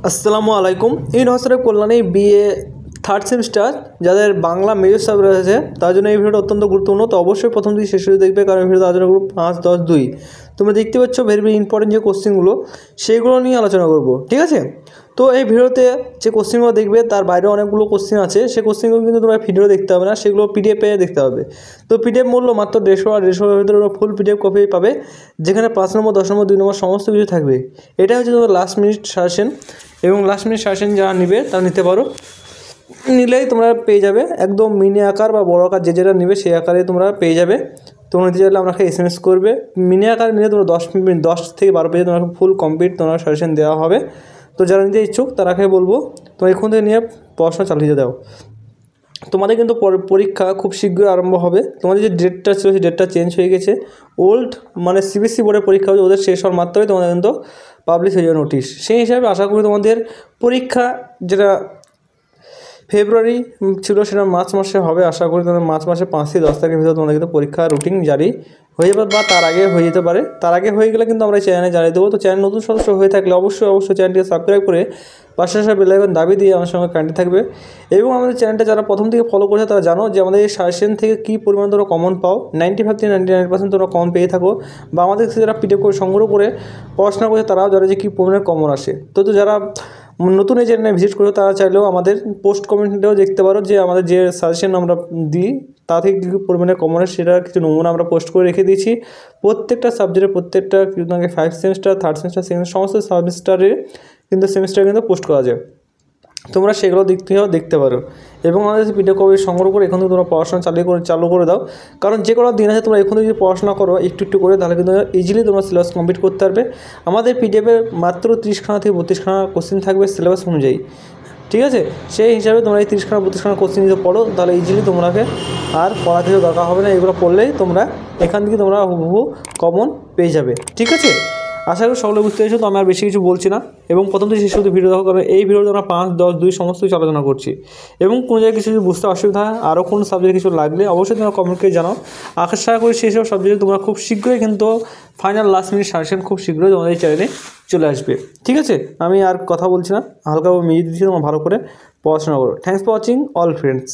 আসসালামু আলাইকুম। University Kalyani BA third semester যাদের বাংলা মেজর সাবজেক্ট রয়েছে তার জন্য এই ভিডিওটা অত্যন্ত গুরুত্বপূর্ণ। তো অবশ্যই প্রথম থেকে শেষ পর্যন্ত দেখবে, কারণ এই ভিডিওতে আলোচনা করব 5, 10, 2। তোমরা দেখতে পাচ্ছ ভেরি ভেরি ইম্পর্টেন্ট যে কোশ্চেনগুলো সেইগুলো নিয়ে আলোচনা করব, ঠিক আছে? তো এই ভিডিওতে যে কোশ্চেনগুলো দেখবে তার বাইরে অনেকগুলো কোশ্চেন আছে, সেই কোশ্চেনগুলো কিন্তু তোমরা ভিডিও দেখতে হবে না, সেগুলো পিডিএফে দেখতে হবে। তো পিডিএফ মূল্য মাত্র 150 আর 150 ভিতরে ফুল পিডিএফ কপি পাবে, যেখানে 5 নম্বর, 10 নম্বর, 2 নম্বর সমস্ত কিছু থাকবে। এটা হচ্ছে তোমার লাস্ট মিনিট সাজেশন, এবং লাস্ট মিনিট সাজেশন যারা নেবে তারা নিতে পারো। নিলেই তোমরা পেয়ে যাবে একদম মিনি আকার বা বড় আকার, যে যেটা নেবে সেই আকারে তোমরা পেয়ে যাবে। তোমরা নিতে চাইলে আমাকে SMS করবে। মিনি আকার নিলে তোমরা 10 থেকে 12 পেজে তোমাকে ফুল কমপ্লিট তোমার সাজেশন দেওয়া হবে। তো যারা নিতে ইচ্ছুক তারাকে বলবো তোমরা এখন থেকে নিয়ে পড়াশোনা চালিয়ে দাও। তোমাদের কিন্তু পরীক্ষা খুব শীঘ্রই আরম্ভ হবে। তোমাদের যে ডেটটা ছিল সেই ডেটটা চেঞ্জ হয়ে গেছে। ওল্ড মানে CBSE বোর্ডের পরীক্ষা হচ্ছে, ওদের শেষ হওয়ার মাত্রই তোমাদের কিন্তু পাবলিশ হয়ে যাবে নোটিশ। সেই হিসাবে আশা করি তোমাদের পরীক্ষা যেটা ফেব্রুয়ারি ছিল সেটা মার্চ মাসে হবে। আশা করি তোমাদের মার্চ মাসে 5 থেকে 10 তারিখের ভিতরে তোমাদের কিন্তু পরীক্ষা রুটিন জারি হয়ে যাবে, বা তার আগে হয়ে যেতে পারে। তার আগে হয়ে গেলে কিন্তু আমরা চ্যানেলে জানিয়ে দেবো। তো চ্যানেল নতুন সদস্য হয়ে থাকলে অবশ্যই চ্যানেলটিকে সাবস্ক্রাইব করে পাশে আসা বেল আইকন দাবি দিয়ে আমার সঙ্গে কানেক্ট থাকবে। এবং আমাদের চ্যানেলটা যারা প্রথম থেকে ফলো করেছে তারা জানো যে আমাদের এই সাজেশন থেকে কী পরিমাণ তোমরা কমন পাও। 95 থেকে 99% তোমরা কমন পেয়ে থাকো, বা আমাদের কাছে যারা পিডিএফ করে সংগ্রহ করে পড়াশোনা করছে তারাও জানে যে কী পরিমাণে কমন আসে। তো যারা নতুন এই চ্যানেলে ভিজিট করো তারা চাইলেও আমাদের পোস্ট কমেন্টেও দেখতে পারো যে আমাদের যে সাজেশন আমরা দিই তা থেকে কী পরিমাণে কমন আসে সেটার কিছু নমুনা আমরা পোস্ট করে রেখে দিয়েছি। প্রত্যেকটা সাবজেক্টের প্রত্যেকটা কিন্তু 5 সেমিস্টার, থার্ড সেমিস্টার, সেকেন্ড সমস্ত সেমিস্টারে কিন্তু পোস্ট করা যায়। তোমরা সেগুলো দিক থেকেও দেখতে পারো, এবং আমাদের পিডিএফ কপি সংগ্রহ করে এখন থেকে তোমরা পড়াশোনা চালু করে দাও। কারণ যে কোনো দিন আছে তোমরা এখন থেকে যদি পড়াশোনা করো একটু করে, তাহলে কিন্তু ইজিলি তোমরা সিলেবাস কমপ্লিট করতে পারবে। আমাদের পিডিএফে মাত্র 30খানা থেকে 32খানা কোশ্চেন থাকবে সিলেবাস অনুযায়ী, ঠিক আছে? সেই হিসাবে তোমরা এই 30খানা 32খানা কোশ্চেন যদি পড়ো তাহলে ইজিলি তোমাকে আর পড়া থেকে দরকার হবে না। এগুলো পড়লেই তোমরা এখান থেকে তোমরা হুবহু কমন পেয়ে যাবে, ঠিক আছে? আশা করি সকলে বুঝতে পেরেছো। তো আমি আর বেশি কিছু বলছি না, এবং প্রথম থেকে শেষ পর্যন্ত ভিডিও দেখো, কারণ এই ভিডিওতে আমরা 5, 10, 2 সমস্ত কিছু আলোচনা করছি। এবং কোনো জায়গায় কিছু যদি বুঝতে অসুবিধা হয়, আরও কোনো সাবজেক্টে কিছু লাগলে অবশ্যই তোমরা কমেন্ট করে জানাও। আশা করি সেই সব সাবজেক্টে তোমরা খুব শীঘ্রই কিন্তু ফাইনাল লাস্ট মিনিট সাজেশন খুব শীঘ্রই তোমাদের এই চ্যানেলে চলে আসবে, ঠিক আছে? আমি আর কথা বলছি না, হালকা মিউজিক দিচ্ছি, তোমরা ভালো করে পড়াশোনা করো। Thanks for watching all friends.